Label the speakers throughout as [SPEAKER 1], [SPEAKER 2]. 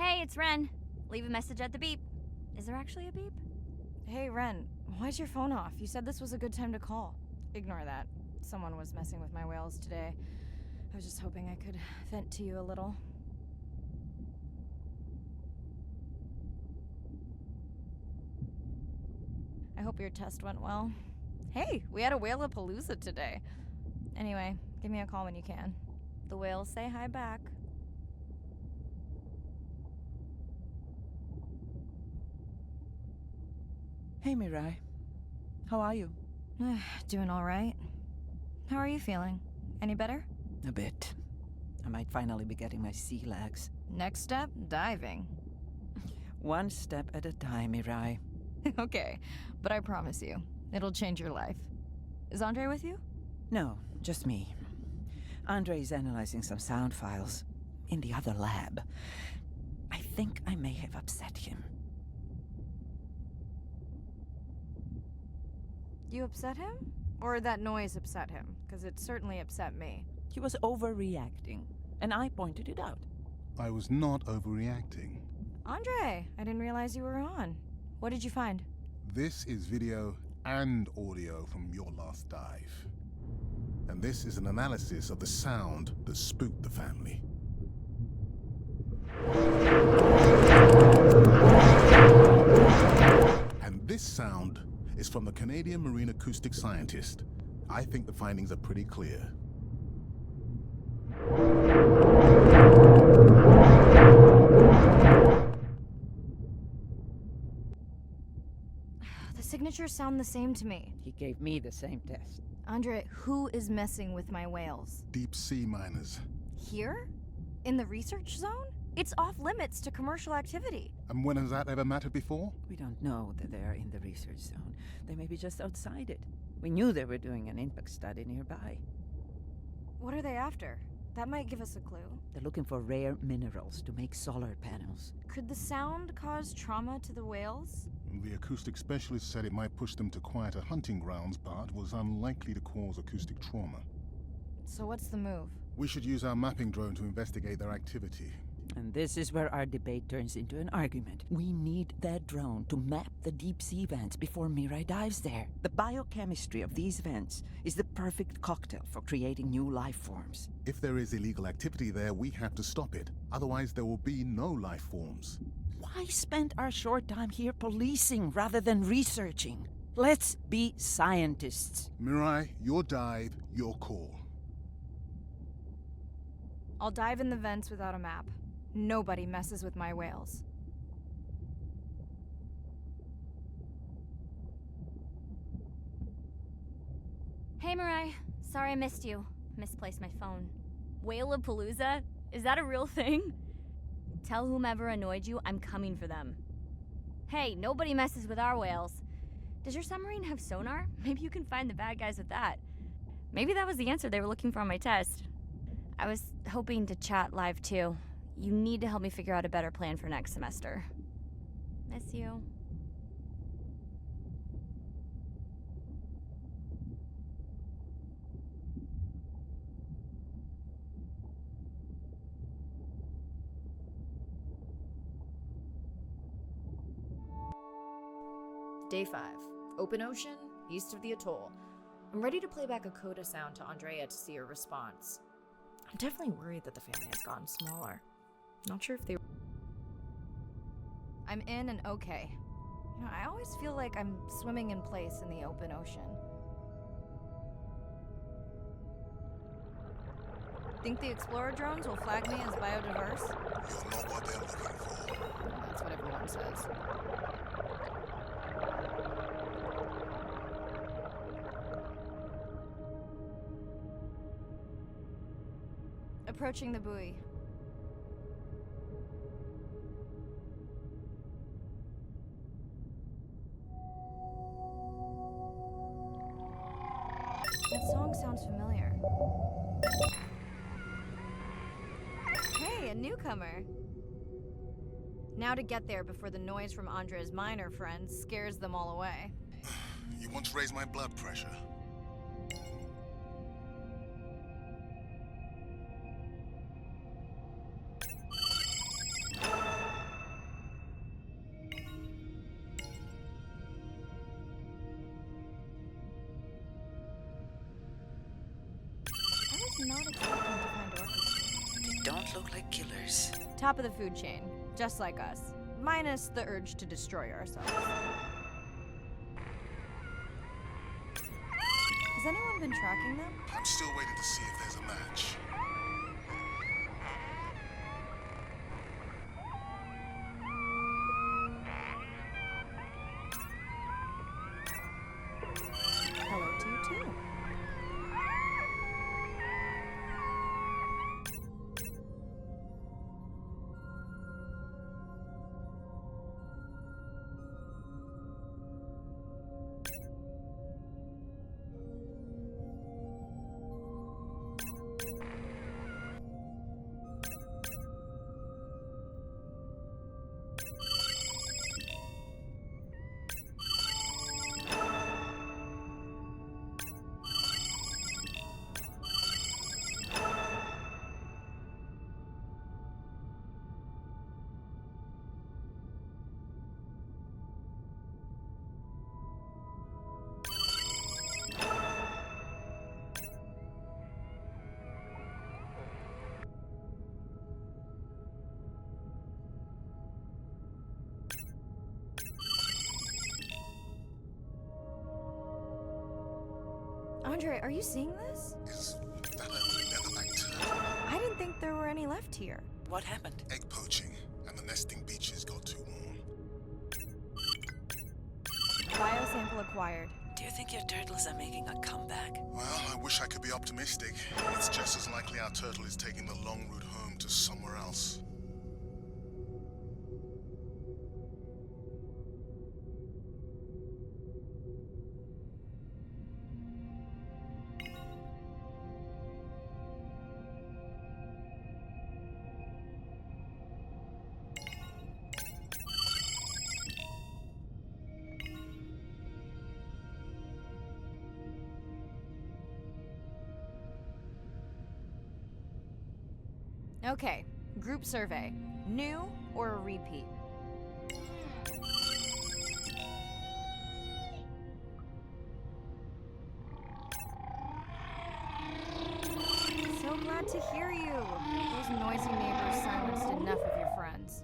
[SPEAKER 1] Hey, it's Ren. Leave a message at the beep. Is there actually a beep?
[SPEAKER 2] Hey, Ren, why's your phone off? You said this was a good time to call. Ignore that. Someone was messing with my whales today. I was just hoping I could vent to you a little. I hope your test went well. Hey, we had a whale-a-palooza today. Anyway, give me a call when you can. The whales say hi back.
[SPEAKER 3] Hey, Mirai. How are you?
[SPEAKER 2] Doing all right. How are you feeling? Any better?
[SPEAKER 3] A bit. I might finally be getting my sea legs.
[SPEAKER 2] Next step, diving.
[SPEAKER 3] One step at a time, Mirai.
[SPEAKER 2] Okay, but I promise you, it'll change your life. Is Andre with you?
[SPEAKER 3] No, just me. Andre is analyzing some sound files in the other lab. I think I may have upset him.
[SPEAKER 2] You upset him? Or that noise upset him? Because it certainly upset me.
[SPEAKER 3] He was overreacting, and I pointed it out.
[SPEAKER 4] I was not overreacting.
[SPEAKER 2] Andre, I didn't realize you were on. What did you find?
[SPEAKER 4] This is video and audio from your last dive. And this is an analysis of the sound that spooked the family. And this sound is from the Canadian marine acoustic scientist. I think the findings are pretty clear.
[SPEAKER 2] The signatures sound the same to me.
[SPEAKER 3] He gave me the same test.
[SPEAKER 2] Andre, who is messing with my whales?
[SPEAKER 4] Deep sea miners.
[SPEAKER 2] Here? In the research zone? It's off limits to commercial activity.
[SPEAKER 4] And when has that ever mattered before?
[SPEAKER 3] We don't know that they're in the research zone. They may be just outside it. We knew they were doing an impact study nearby.
[SPEAKER 2] What are they after? That might give us a clue.
[SPEAKER 3] They're looking for rare minerals to make solar panels.
[SPEAKER 2] Could the sound cause trauma to the whales?
[SPEAKER 4] The acoustic specialist said it might push them to quieter hunting grounds, but was unlikely to cause acoustic trauma.
[SPEAKER 2] So what's the move?
[SPEAKER 4] We should use our mapping drone to investigate their activity.
[SPEAKER 3] And this is where our debate turns into an argument. We need that drone to map the deep sea vents before Mirai dives there. The biochemistry of these vents is the perfect cocktail for creating new life forms.
[SPEAKER 4] If there is illegal activity there, we have to stop it. Otherwise, there will be no life forms.
[SPEAKER 3] Why spend our short time here policing rather than researching? Let's be scientists.
[SPEAKER 4] Mirai, your dive, your call.
[SPEAKER 2] I'll dive in the vents without a map. Nobody messes with my whales.
[SPEAKER 1] Hey, Marai. Sorry I missed you. Misplaced my phone. Whale-a-palooza? Is that a real thing? Tell whomever annoyed you I'm coming for them. Hey, nobody messes with our whales. Does your submarine have sonar? Maybe you can find the bad guys with that. Maybe that was the answer they were looking for on my test. I was hoping to chat live too. You need to help me figure out a better plan for next semester. Miss you.
[SPEAKER 5] Day 5. Open ocean, east of the atoll. I'm ready to play back a coda sound to Andrea to see her response. I'm definitely worried that the family has gotten smaller. Not sure if they...
[SPEAKER 2] I'm in and okay. You know, I always feel like I'm swimming in place in the open ocean. Think the Explorer drones will flag me as biodiverse?
[SPEAKER 4] You're not what they're looking for.
[SPEAKER 2] That's what everyone says. Approaching the buoy. That song sounds familiar. Hey, a newcomer. Now to get there before the noise from Andre's miner friends scares them all away.
[SPEAKER 4] You once raised my blood pressure.
[SPEAKER 3] don't look like killers.
[SPEAKER 2] Top of the food chain, just like us. Minus the urge to destroy ourselves. Has anyone been tracking them?
[SPEAKER 4] I'm still waiting to see if there's a match.
[SPEAKER 2] Hello to you too. Andre, are you seeing this?
[SPEAKER 4] Is that a leatherback turtle?
[SPEAKER 2] I didn't think there were any left here.
[SPEAKER 3] What happened?
[SPEAKER 4] Egg poaching, and the nesting beaches got too warm.
[SPEAKER 2] Biosample acquired.
[SPEAKER 3] Do you think your turtles are making a comeback?
[SPEAKER 4] Well, I wish I could be optimistic. It's just as likely our turtle is taking the long route home to somewhere else.
[SPEAKER 2] Okay, group survey. New or a repeat? So glad to hear you. Those noisy neighbors silenced enough of your friends.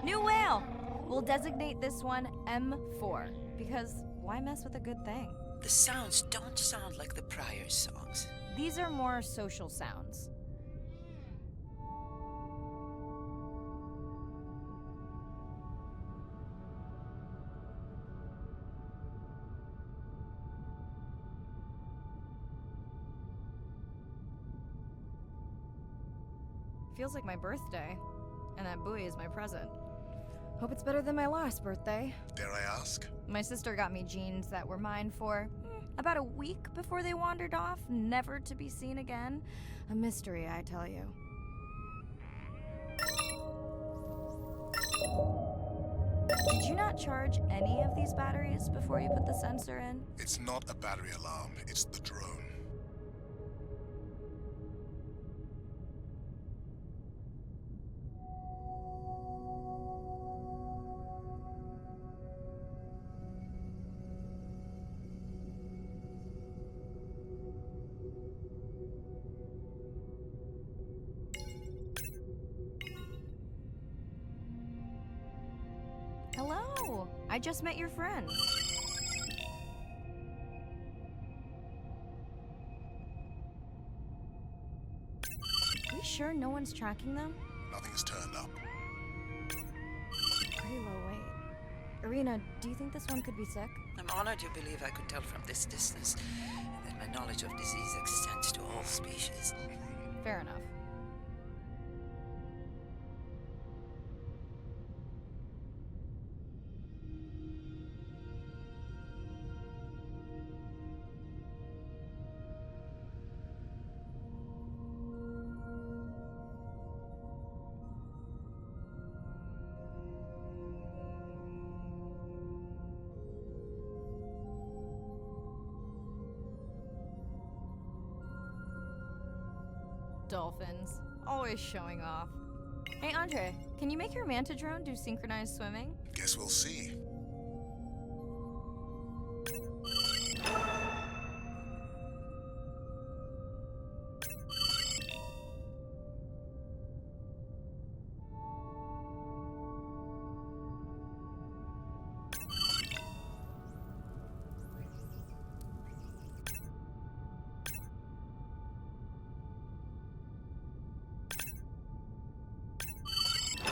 [SPEAKER 2] New whale! We'll designate this one M4, because why mess with a good thing?
[SPEAKER 3] The sounds don't sound like the prior songs.
[SPEAKER 2] These are more social sounds. Feels like my birthday, and that buoy is my present. Hope it's better than my last birthday.
[SPEAKER 4] Dare I ask?
[SPEAKER 2] My sister got me jeans that were mine for about a week before they wandered off, never to be seen again. A mystery, I tell you. Did you not charge any of these batteries before you put the sensor in?
[SPEAKER 4] It's not a battery alarm, it's the drone.
[SPEAKER 2] Hello! I just met your friends. Are you sure no one's tracking them?
[SPEAKER 4] Nothing's turned up.
[SPEAKER 2] Pretty low weight. Irina, do you think this one could be sick?
[SPEAKER 3] I'm honored you believe I could tell from this distance that my knowledge of disease extends to all species.
[SPEAKER 2] Fair enough. dolphins. Always showing off. Hey, Andre, can you make your manta drone do synchronized swimming?
[SPEAKER 4] Guess we'll see.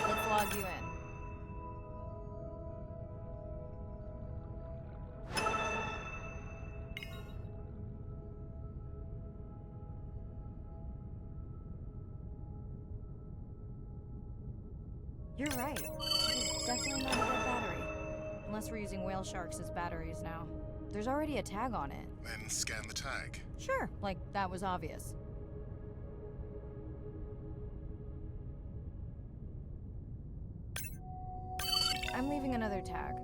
[SPEAKER 2] Let's log you in. You're right. It's definitely not a dead battery. Unless we're using whale sharks as batteries now. There's already a tag on it.
[SPEAKER 4] Then scan the tag.
[SPEAKER 2] Sure, like that was obvious. I'm leaving another tag.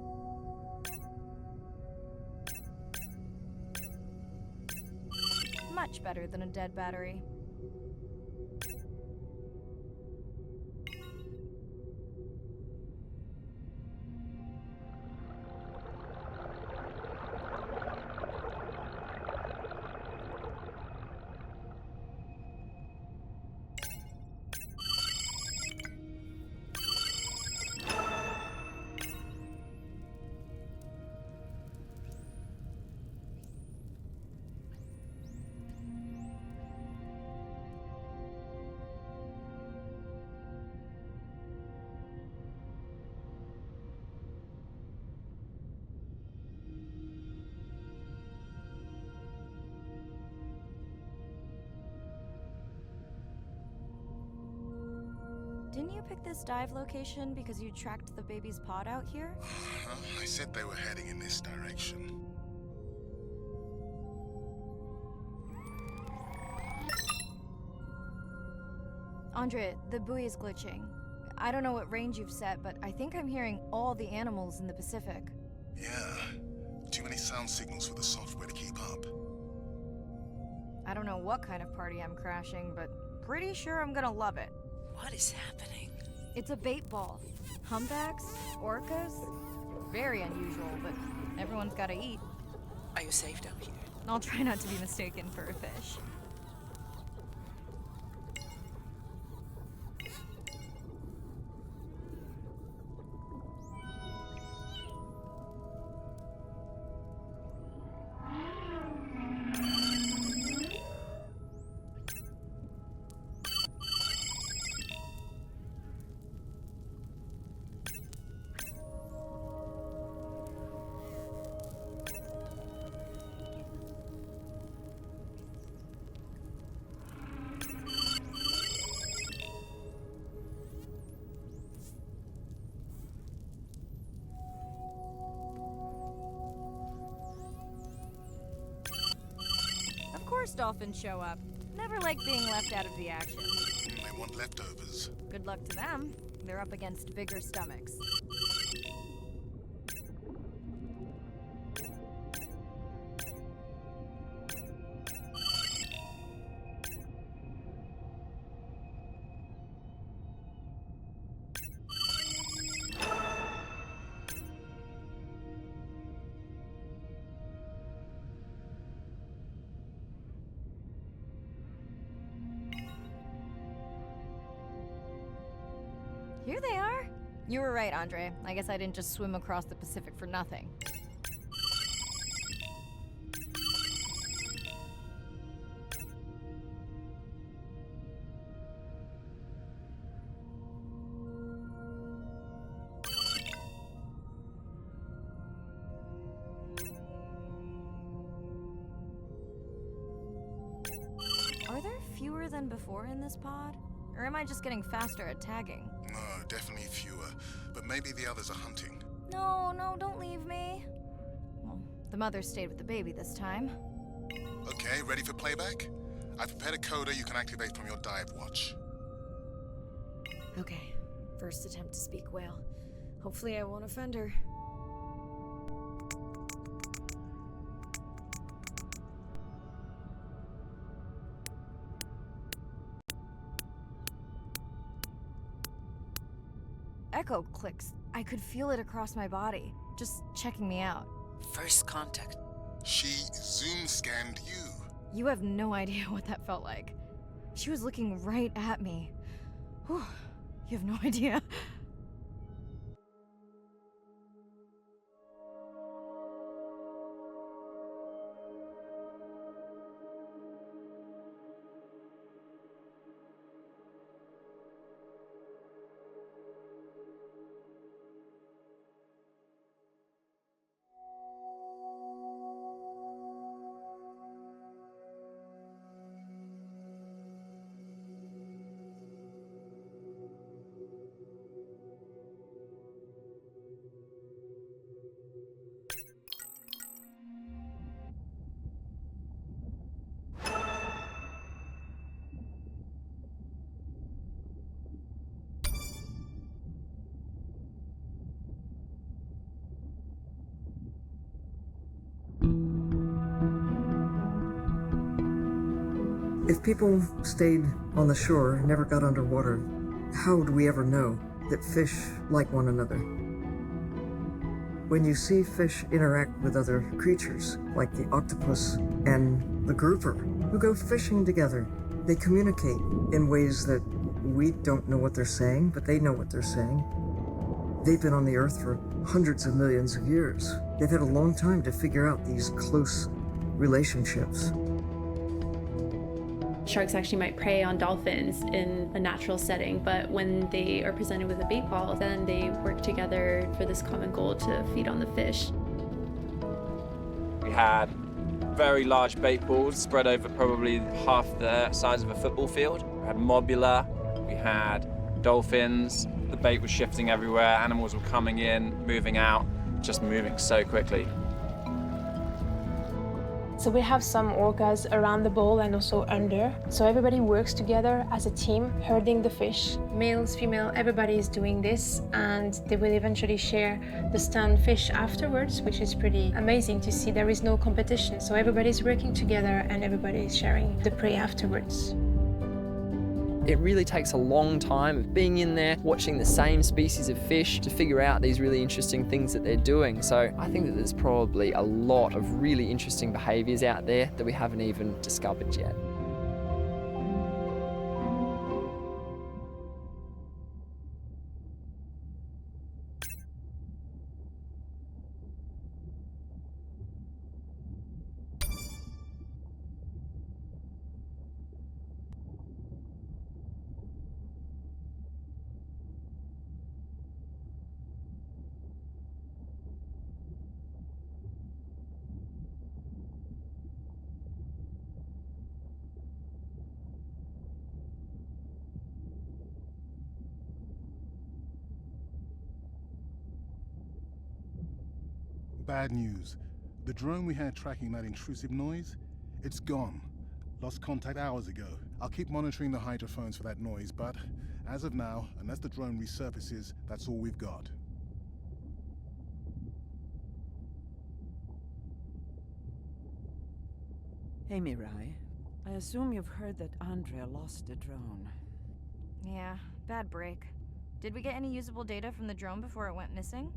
[SPEAKER 2] Much better than a dead battery. Didn't you pick this dive location because you tracked the baby's pod out here?
[SPEAKER 4] I said they were heading in this direction.
[SPEAKER 2] Andre, the buoy is glitching. I don't know what range you've set, but I think I'm hearing all the animals in the Pacific.
[SPEAKER 4] Yeah, too many sound signals for the software to keep up.
[SPEAKER 2] I don't know what kind of party I'm crashing, but pretty sure I'm gonna love it.
[SPEAKER 3] What is happening?
[SPEAKER 2] It's a bait ball. Humpbacks, orcas. Very unusual, but everyone's gotta eat.
[SPEAKER 3] Are you safe down here?
[SPEAKER 2] I'll try not to be mistaken for a fish. Of course dolphins show up. Never like being left out of the action.
[SPEAKER 4] They want leftovers.
[SPEAKER 2] Good luck to them. They're up against bigger stomachs. Here they are. You were right, Andre. I guess I didn't just swim across the Pacific for nothing. Are there fewer than before in this pod? Or am I just getting faster at tagging?
[SPEAKER 4] No, definitely fewer. But maybe the others are hunting.
[SPEAKER 2] No, don't leave me. Well, the mother stayed with the baby this time.
[SPEAKER 4] Okay, ready for playback? I've prepared a coder you can activate from your dive watch.
[SPEAKER 5] Okay, first attempt to speak whale. Hopefully I won't offend her.
[SPEAKER 2] echo clicks. I could feel it across my body, just checking me out.
[SPEAKER 3] First contact.
[SPEAKER 4] She zoom scanned you.
[SPEAKER 2] You have no idea what that felt like. She was looking right at me. Whew, you have no idea.
[SPEAKER 6] If people stayed on the shore and never got underwater, how would we ever know that fish like one another? When you see fish interact with other creatures, like the octopus and the grouper, who go fishing together, they communicate in ways that we don't know what they're saying, but they know what they're saying. They've been on the earth for hundreds of millions of years. They've had a long time to figure out these close relationships.
[SPEAKER 7] Sharks actually might prey on dolphins in a natural setting, but when they are presented with a bait ball, then they work together for this common goal to feed on the fish.
[SPEAKER 8] We had very large bait balls spread over probably half the size of a football field. We had mobula, we had dolphins, the bait was shifting everywhere, animals were coming in, moving out, just moving so quickly.
[SPEAKER 9] So we have some orcas around the bowl and also under. So everybody works together as a team, herding the fish. Males, female, everybody is doing this, and they will eventually share the stunned fish afterwards, which is pretty amazing to see. There is no competition, so everybody's working together and everybody is sharing the prey afterwards.
[SPEAKER 10] It really takes a long time of being in there, watching the same species of fish to figure out these really interesting things that they're doing. So I think that there's probably a lot of really interesting behaviours out there that we haven't even discovered yet.
[SPEAKER 4] Bad news. The drone we had tracking that intrusive noise, it's gone. Lost contact hours ago. I'll keep monitoring the hydrophones for that noise, but as of now, unless the drone resurfaces, that's all we've got.
[SPEAKER 3] Hey, Mirai. I assume you've heard that Andrea lost the drone.
[SPEAKER 2] Yeah, bad break. Did we get any usable data from the drone before it went missing?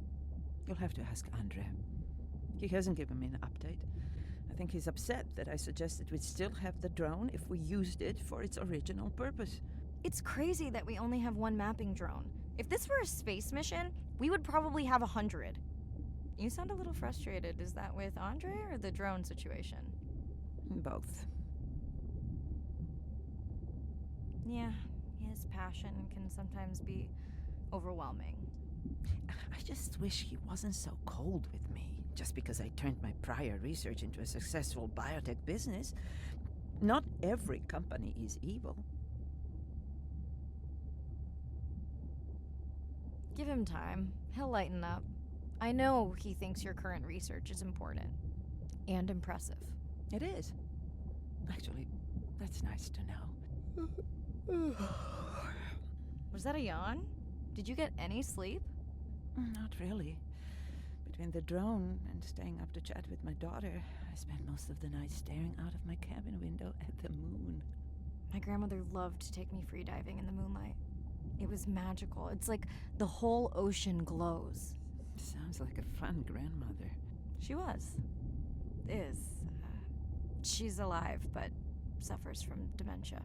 [SPEAKER 3] You'll have to ask Andrea. He hasn't given me an update. I think he's upset that I suggested we'd still have the drone if we used it for its original purpose.
[SPEAKER 2] It's crazy that we only have one mapping drone. If this were a space mission, we would probably have 100. You sound a little frustrated. Is that with Andre or the drone situation?
[SPEAKER 3] Both.
[SPEAKER 2] Yeah, his passion can sometimes be overwhelming.
[SPEAKER 3] I just wish he wasn't so cold with me, just because I turned my prior research into a successful biotech business. Not every company is evil.
[SPEAKER 2] Give him time. He'll lighten up. I know he thinks your current research is important. And impressive.
[SPEAKER 3] It is. Actually, that's nice to know.
[SPEAKER 2] Was that a yawn? Did you get any sleep?
[SPEAKER 3] Not really. Between the drone and staying up to chat with my daughter, I spent most of the night staring out of my cabin window at the moon.
[SPEAKER 2] My grandmother loved to take me free diving in the moonlight. It was magical. It's like the whole ocean glows.
[SPEAKER 3] Sounds like a fun grandmother.
[SPEAKER 2] She was. Is. She's alive, but suffers from dementia.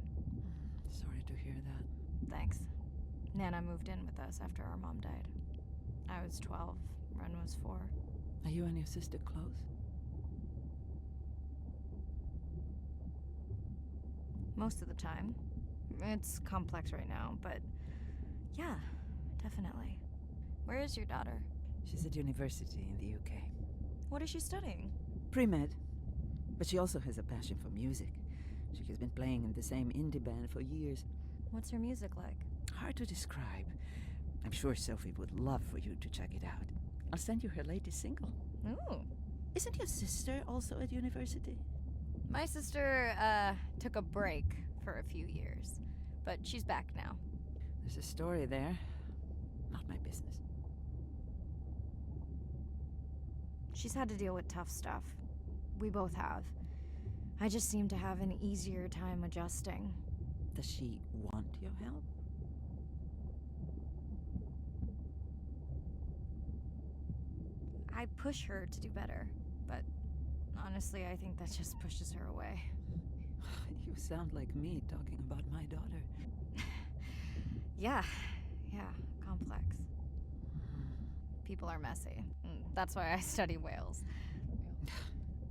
[SPEAKER 3] Sorry to hear that.
[SPEAKER 2] Thanks. Nana moved in with us after our mom died. I was 12, Ren was 4.
[SPEAKER 3] Are you and your sister close?
[SPEAKER 2] Most of the time. It's complex right now, but yeah, definitely. Where is your daughter?
[SPEAKER 3] She's at university in the UK.
[SPEAKER 2] What is she studying?
[SPEAKER 3] Pre-med. But she also has a passion for music. She has been playing in the same indie band for years.
[SPEAKER 2] What's her music like?
[SPEAKER 3] Hard to describe. I'm sure Sophie would love for you to check it out. I'll send you her latest single.
[SPEAKER 2] Ooh.
[SPEAKER 3] Isn't your sister also at university?
[SPEAKER 2] My sister, took a break for a few years, but she's back now.
[SPEAKER 3] There's a story there. Not my business.
[SPEAKER 2] She's had to deal with tough stuff. We both have. I just seem to have an easier time adjusting.
[SPEAKER 3] Does she want your help?
[SPEAKER 2] I push her to do better, but honestly, I think that just pushes her away.
[SPEAKER 3] You sound like me talking about my daughter.
[SPEAKER 2] Yeah, complex. People are messy. That's why I study whales.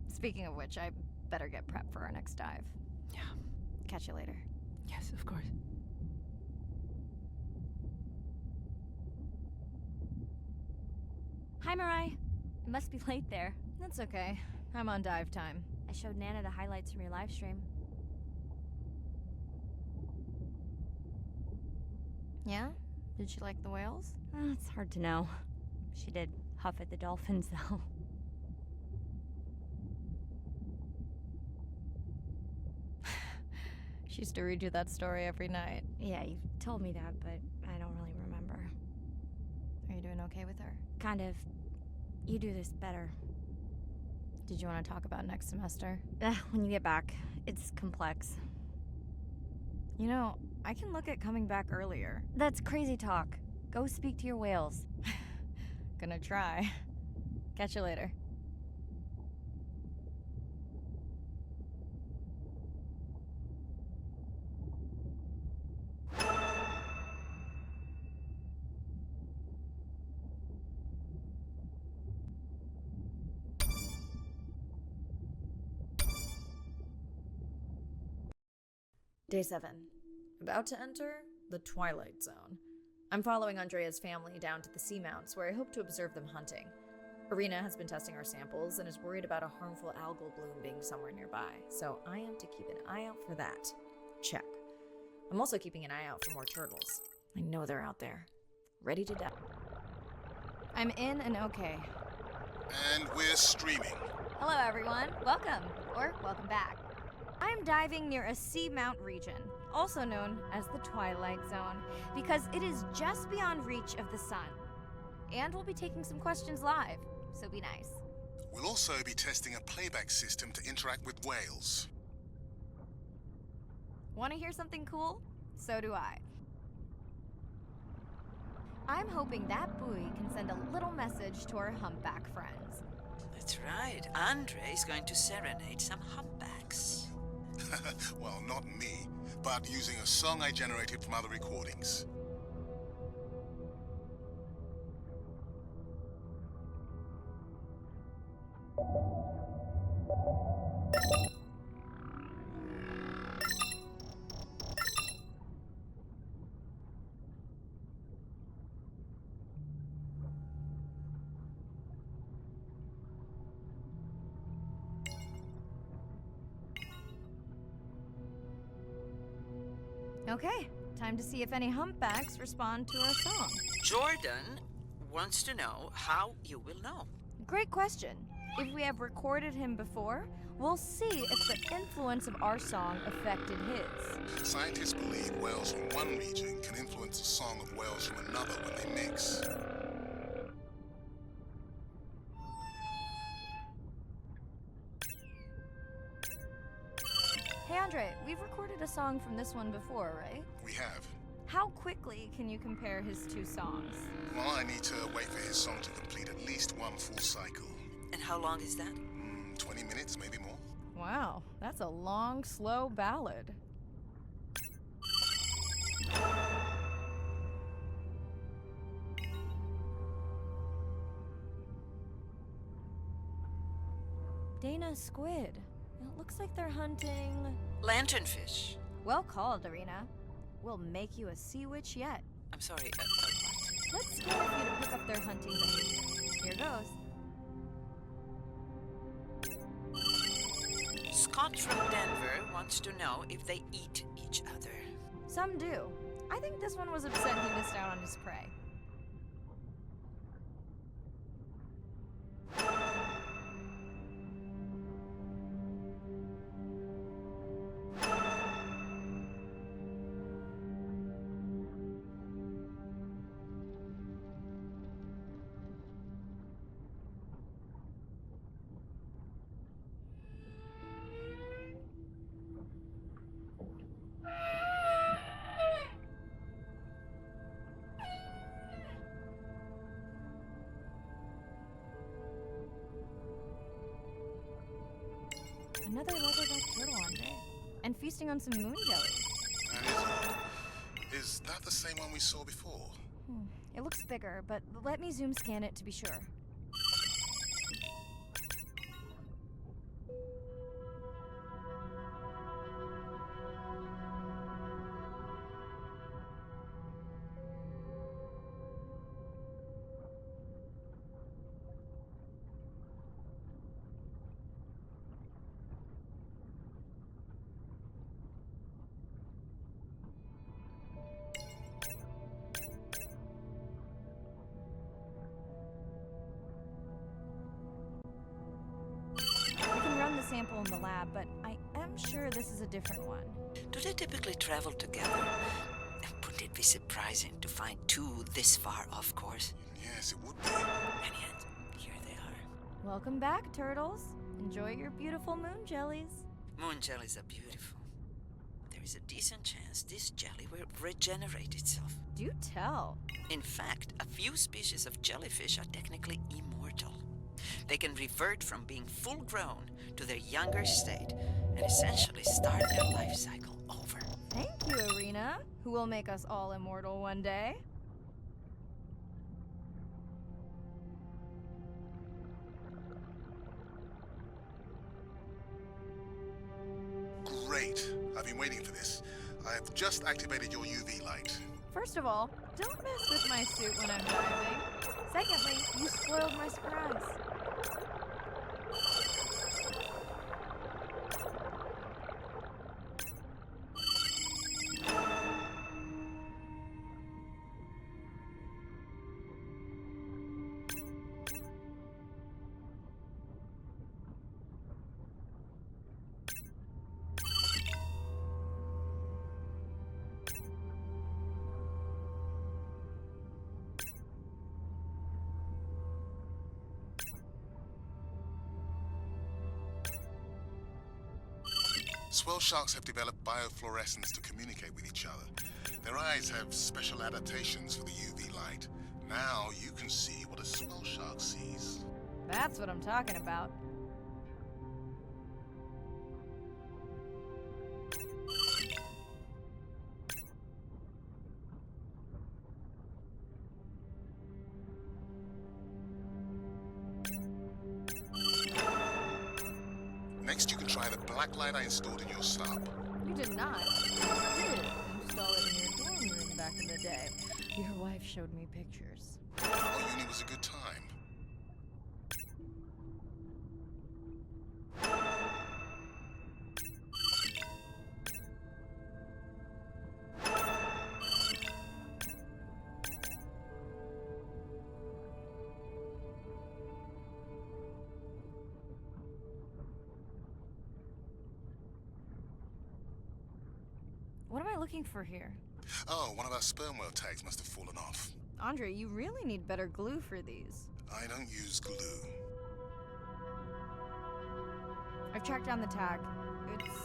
[SPEAKER 2] Speaking of which, I better get prepped for our next dive.
[SPEAKER 3] Yeah.
[SPEAKER 2] Catch you later.
[SPEAKER 3] Yes, of course.
[SPEAKER 1] Hi, Marai. It must be late there.
[SPEAKER 2] That's okay. I'm on dive time.
[SPEAKER 1] I showed Nana the highlights from your live stream.
[SPEAKER 2] Yeah? Did she like the whales?
[SPEAKER 1] It's hard to know. She did huff at the dolphins, though.
[SPEAKER 2] She used to read you that story every night.
[SPEAKER 1] Yeah, you've told me that, but I don't really remember.
[SPEAKER 2] Are you doing okay with her?
[SPEAKER 1] Kind of. You do this better.
[SPEAKER 2] Did you want to talk about next semester?
[SPEAKER 1] When you get back. It's complex.
[SPEAKER 2] You know, I can look at coming back earlier.
[SPEAKER 1] That's crazy talk. Go speak to your whales.
[SPEAKER 2] Gonna try. Catch you later.
[SPEAKER 5] Day 7. About to enter the Twilight Zone. I'm following Andrea's family down to the seamounts where I hope to observe them hunting. Irina has been testing our samples and is worried about a harmful algal bloom being somewhere nearby, so I am to keep an eye out for that. Check. I'm also keeping an eye out for more turtles. I know they're out there. Ready to die.
[SPEAKER 2] I'm in and okay.
[SPEAKER 4] And we're streaming.
[SPEAKER 2] Hello, everyone. Welcome, or welcome back. I'm diving near a seamount region, also known as the Twilight Zone, because it is just beyond reach of the sun. And we'll be taking some questions live, so be nice.
[SPEAKER 4] We'll also be testing a playback system to interact with whales.
[SPEAKER 2] Want to hear something cool? So do I. I'm hoping that buoy can send a little message to our humpback friends.
[SPEAKER 3] That's right. Andre is going to serenade some humpbacks.
[SPEAKER 4] Well, not me, but using a song I generated from other recordings.
[SPEAKER 2] Okay, time to see if any humpbacks respond to our song.
[SPEAKER 3] Jordan wants to know how you will know.
[SPEAKER 2] Great question. If we have recorded him before, we'll see if the influence of our song affected his.
[SPEAKER 4] Scientists believe whales from one region can influence the song of whales from another when they mix.
[SPEAKER 2] Hey Andre, we've recorded a song from this one before, right?
[SPEAKER 4] We have.
[SPEAKER 2] How quickly can you compare his two songs?
[SPEAKER 4] Well, I need to wait for his song to complete at least one full cycle.
[SPEAKER 3] And how long is that?
[SPEAKER 4] 20 minutes, maybe more.
[SPEAKER 2] Wow, that's a long, slow ballad. Dana squid. It looks like they're hunting...
[SPEAKER 3] Lanternfish.
[SPEAKER 2] Well called, Arena. We'll make you a sea witch yet.
[SPEAKER 3] I'm sorry,
[SPEAKER 2] Let's scan a few to pick up their hunting behavior. Here goes.
[SPEAKER 3] Scott from Denver wants to know if they eat each other.
[SPEAKER 2] Some do. I think this one was upset he missed out on his prey. Another leatherback turtle on there. And feasting on some moon jellies.
[SPEAKER 4] That is odd. Is that the same one we saw before?
[SPEAKER 2] It looks bigger, but let me zoom scan it to be sure. Sample in the lab, but I am sure this is a different one.
[SPEAKER 3] Do they typically travel together? Wouldn't it be surprising to find two this far off course?
[SPEAKER 4] Yes, it would be.
[SPEAKER 3] And yet, here they are.
[SPEAKER 2] Welcome back, turtles. Enjoy your beautiful moon jellies.
[SPEAKER 3] Moon jellies are beautiful. There is a decent chance this jelly will regenerate itself.
[SPEAKER 2] Do tell.
[SPEAKER 3] In fact, a few species of jellyfish are technically immortal. They can revert from being full-grown to their younger state and essentially start their life cycle over.
[SPEAKER 2] Thank you, Arena, who will make us all immortal one day.
[SPEAKER 4] Great. I've been waiting for this. I have just activated your UV light.
[SPEAKER 2] First of all, don't mess with my suit when I'm diving. Secondly, you spoiled my surprise.
[SPEAKER 4] Swell sharks have developed biofluorescence to communicate with each other. Their eyes have special adaptations for the UV light. Now you can see what a swell shark sees.
[SPEAKER 2] That's what I'm talking about.
[SPEAKER 4] Next, you can try the black light I installed in your sub.
[SPEAKER 2] You did not. You did install it in your dorm room back in the day. Your wife showed me pictures.
[SPEAKER 4] Oh, uni was a good time.
[SPEAKER 2] What am I looking for here?
[SPEAKER 4] Oh, one of our sperm whale tags must have fallen off.
[SPEAKER 2] Andre, you really need better glue for these.
[SPEAKER 4] I don't use glue.
[SPEAKER 2] I've tracked down the tag. It's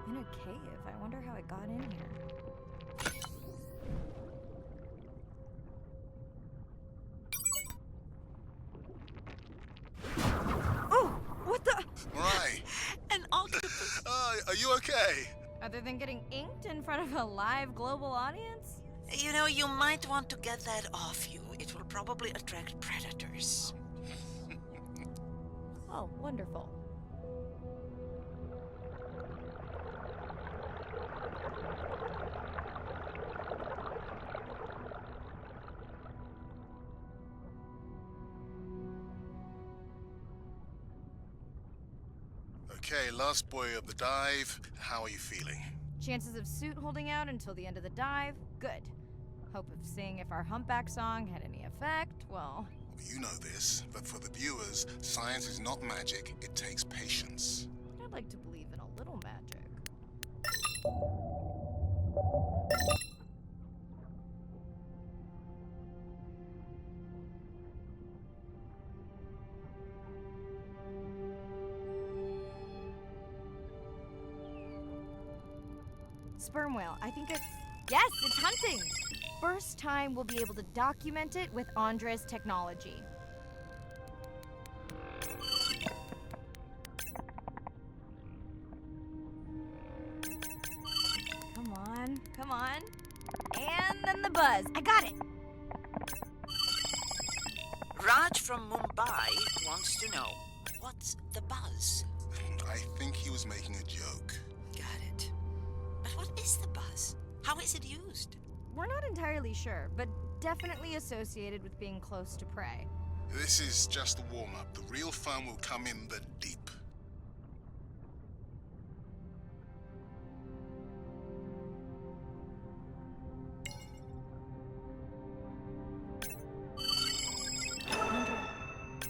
[SPEAKER 2] in a cave. I wonder how it got in here.
[SPEAKER 4] Are you okay?
[SPEAKER 2] Other than getting inked in front of a live global audience?
[SPEAKER 3] You know, you might want to get that off you. It will probably attract predators.
[SPEAKER 2] Oh, wonderful.
[SPEAKER 4] Okay, last buoy of the dive. How are you feeling?
[SPEAKER 2] Chances of suit holding out until the end of the dive? Good. Hope of seeing if our humpback song had any effect, well...
[SPEAKER 4] You know this, but for the viewers, science is not magic, it takes patience.
[SPEAKER 2] I'd like to believe in a little magic. Sperm whale, I think it's... Yes, it's hunting! First time we'll be able to document it with Andre's technology. Come on. And then the buzz. I got it!
[SPEAKER 3] Raj from Mumbai wants to know, what's the buzz?
[SPEAKER 4] I think he was making a joke.
[SPEAKER 3] Got it. But what is the buzz? How is it used?
[SPEAKER 2] We're not entirely sure, but definitely associated with being close to prey.
[SPEAKER 4] This is just the warm-up. The real fun will come in the deep.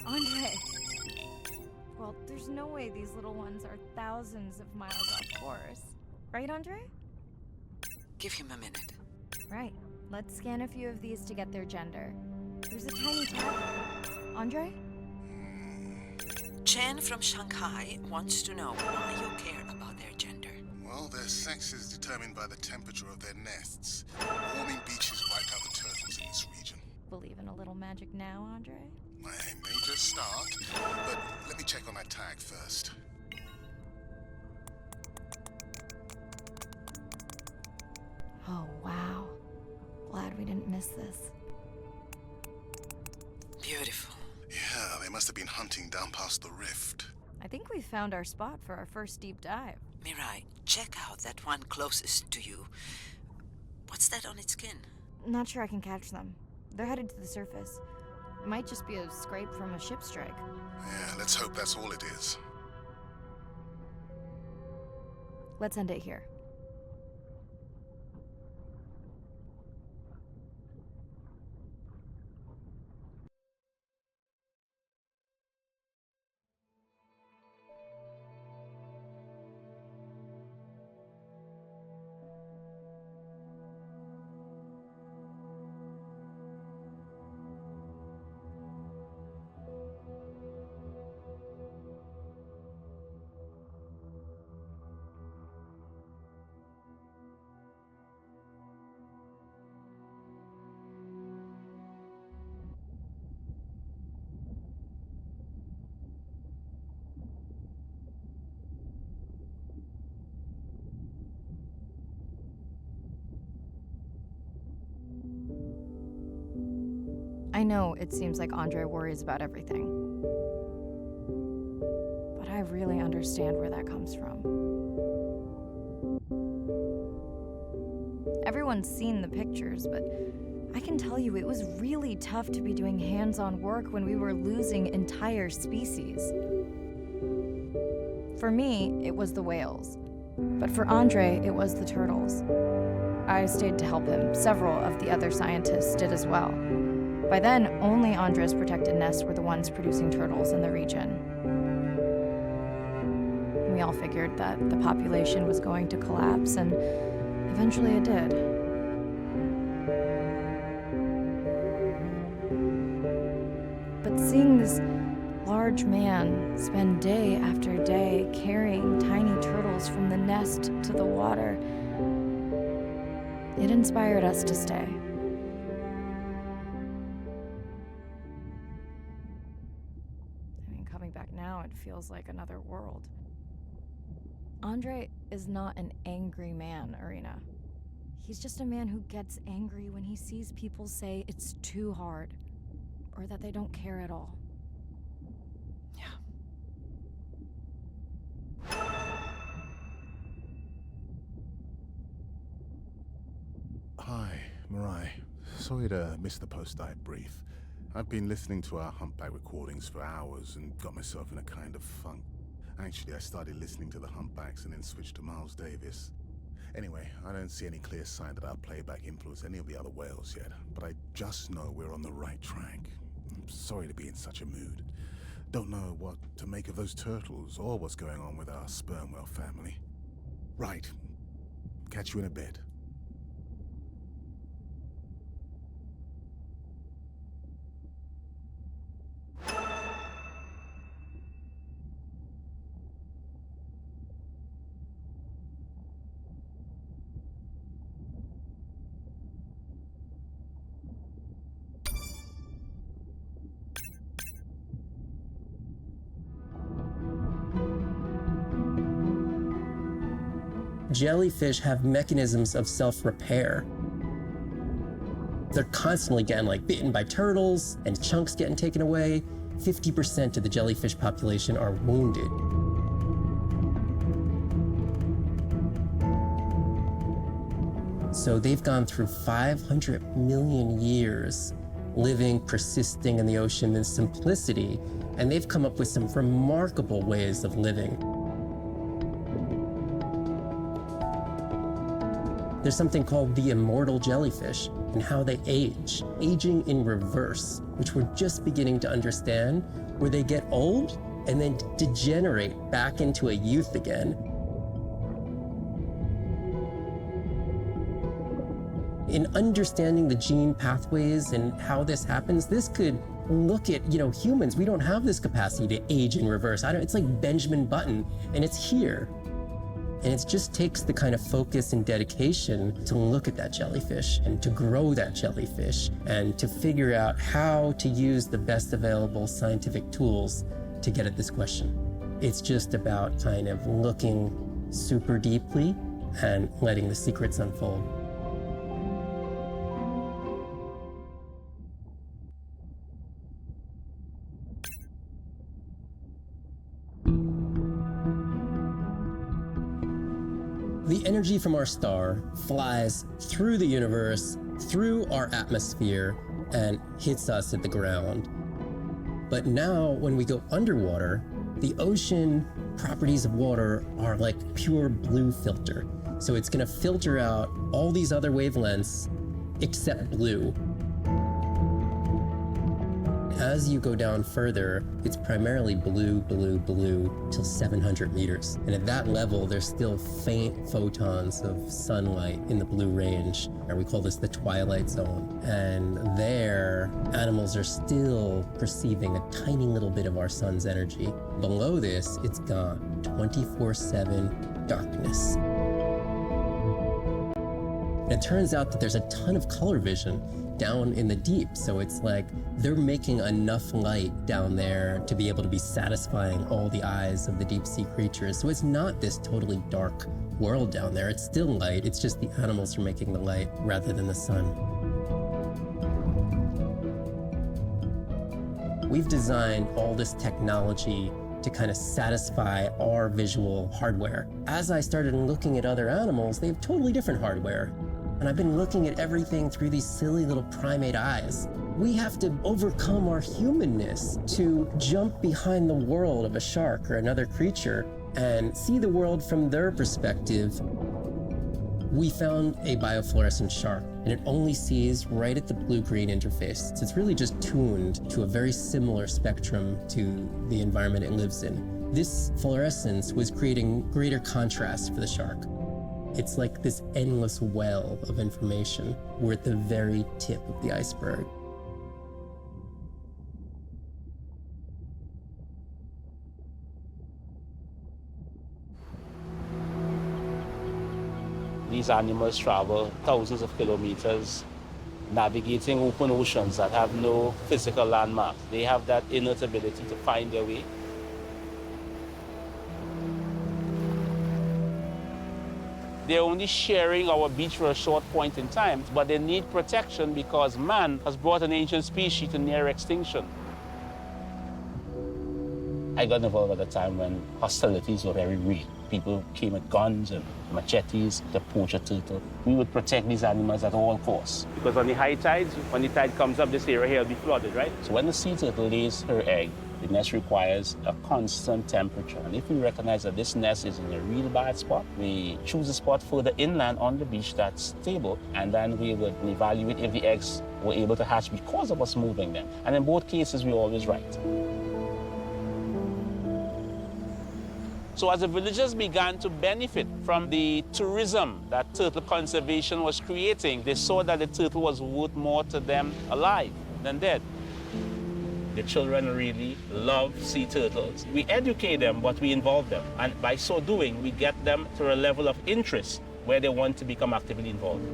[SPEAKER 2] Andre! Well, there's no way these little ones are thousands of miles off course. Right, Andre?
[SPEAKER 3] Give him a minute.
[SPEAKER 2] Right. Let's scan a few of these to get their gender. There's a tiny tab. Andre?
[SPEAKER 3] Chen from Shanghai wants to know why you care about their gender.
[SPEAKER 4] Well, their sex is determined by the temperature of their nests. Warming beaches wiped out the turtles in this region.
[SPEAKER 2] Believe in a little magic now, Andre?
[SPEAKER 4] I may just start, but let me check on that tag first.
[SPEAKER 2] Oh, wow. Glad we didn't miss this.
[SPEAKER 3] Beautiful.
[SPEAKER 4] Yeah, they must have been hunting down past the rift.
[SPEAKER 2] I think we found our spot for our first deep dive.
[SPEAKER 3] Mirai, check out that one closest to you. What's that on its skin?
[SPEAKER 2] Not sure I can catch them. They're headed to the surface. It might just be a scrape from a ship strike.
[SPEAKER 4] Yeah, let's hope that's all it is.
[SPEAKER 2] Let's end it here. I know it seems like Andre worries about everything. But I really understand where that comes from. Everyone's seen the pictures, but I can tell you it was really tough to be doing hands-on work when we were losing entire species. For me, it was the whales. But for Andre, it was the turtles. I stayed to help him. Several of the other scientists did as well. By then, only Andre's protected nests were the ones producing turtles in the region. We all figured that the population was going to collapse, and eventually it did. But seeing this large man spend day after day carrying tiny turtles from the nest to the water, it inspired us to stay. Coming back now, it feels like another world. Andre is not an angry man, Irina. He's just a man who gets angry when he sees people say it's too hard, or that they don't care at all.
[SPEAKER 4] Hi, Marai. Sorry to miss the post-diet brief. I've been listening to our humpback recordings for hours and got myself in a kind of funk. Actually, I started listening to the humpbacks and then switched to Miles Davis. Anyway, I don't see any clear sign that our playback influenced any of the other whales yet, but I just know we're on the right track. I'm sorry to be in such a mood. Don't know what to make of those turtles or what's going on with our sperm whale family. Right. Catch you in a bit.
[SPEAKER 11] Jellyfish have mechanisms of self-repair. They're constantly getting bitten by turtles and chunks getting taken away. 50% of the jellyfish population are wounded. So they've gone through 500 million years living, persisting in the ocean in simplicity, and they've come up with some remarkable ways of living. There's something called the immortal jellyfish and how they age, aging in reverse, which we're just beginning to understand, where they get old and then degenerate back into a youth again. In understanding the gene pathways and how this happens, this could look at, humans. We don't have this capacity to age in reverse. It's like Benjamin Button, and it's here. And it just takes the kind of focus and dedication to look at that jellyfish and to grow that jellyfish and to figure out how to use the best available scientific tools to get at this question. It's just about kind of looking super deeply and letting the secrets unfold. The energy from our star flies through the universe, through our atmosphere, and hits us at the ground. But now, when we go underwater, the ocean properties of water are like pure blue filter. So it's gonna filter out all these other wavelengths except blue. As you go down further, it's primarily blue, blue, blue till 700 meters. And at that level, there's still faint photons of sunlight in the blue range. And we call this the twilight zone. And there, animals are still perceiving a tiny little bit of our sun's energy. Below this, it's gone. 24/7 darkness. And it turns out that there's a ton of color vision down in the deep. So it's like they're making enough light down there to be able to be satisfying all the eyes of the deep sea creatures. So it's not this totally dark world down there. It's still light. It's just the animals are making the light rather than the sun. We've designed all this technology to kind of satisfy our visual hardware. As I started looking at other animals, they have totally different hardware. And I've been looking at everything through these silly little primate eyes. We have to overcome our humanness to jump behind the world of a shark or another creature and see the world from their perspective. We found a biofluorescent shark, and it only sees right at the blue-green interface. So it's really just tuned to a very similar spectrum to the environment it lives in. This fluorescence was creating greater contrast for the shark. It's like this endless well of information. We're at the very tip of the iceberg.
[SPEAKER 12] These animals travel thousands of kilometers, navigating open oceans that have no physical landmarks. They have that innate ability to find their way. They're only sharing our beach for a short point in time, but they need protection because man has brought an ancient species to near extinction. I got involved at a time when hostilities were very real. People came with guns and machetes to poach a turtle. We would protect these animals at all costs. Because on the high tides, when the tide comes up, this area here will be flooded, right? So when the sea turtle lays her egg, the nest requires a constant temperature. And if we recognize that this nest is in a real bad spot, we choose a spot further inland on the beach that's stable, and then we would evaluate if the eggs were able to hatch because of us moving them. And in both cases, we're always right. So as the villagers began to benefit from the tourism that turtle conservation was creating, they saw that the turtle was worth more to them alive than dead. The children really love sea turtles. We educate them, but we involve them. And by so doing, we get them to a level of interest where they want to become actively involved.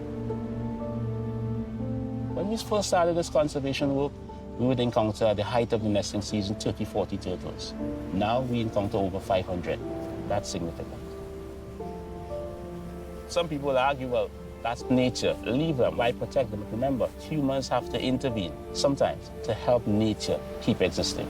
[SPEAKER 12] When we first started this conservation work, we would encounter at the height of the nesting season 30, 40 turtles. Now we encounter over 500. That's significant. Some people argue, well, that's nature. Leave them. Why protect them? But remember, humans have to intervene sometimes to help nature keep existing.